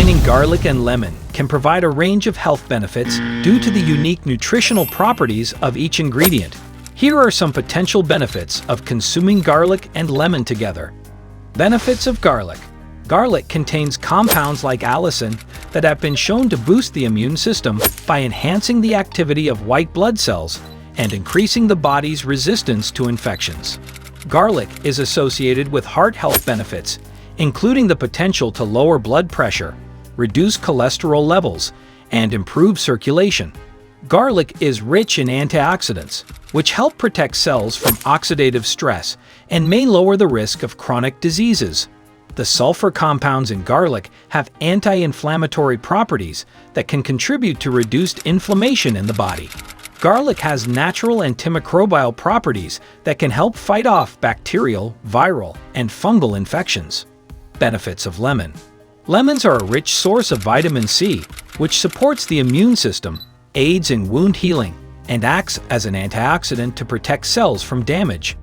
Combining garlic and lemon can provide a range of health benefits due to the unique nutritional properties of each ingredient. Here are some potential benefits of consuming garlic and lemon together. Benefits of garlic. Garlic contains compounds like allicin that have been shown to boost the immune system by enhancing the activity of white blood cells and increasing the body's resistance to infections. Garlic is associated with heart health benefits, including the potential to lower blood pressure, reduce cholesterol levels, and improve circulation. Garlic is rich in antioxidants, which help protect cells from oxidative stress and may lower the risk of chronic diseases. The sulfur compounds in garlic have anti-inflammatory properties that can contribute to reduced inflammation in the body. Garlic has natural antimicrobial properties that can help fight off bacterial, viral, and fungal infections. Benefits of lemon. Lemons are a rich source of vitamin C, which supports the immune system, aids in wound healing, and acts as an antioxidant to protect cells from damage.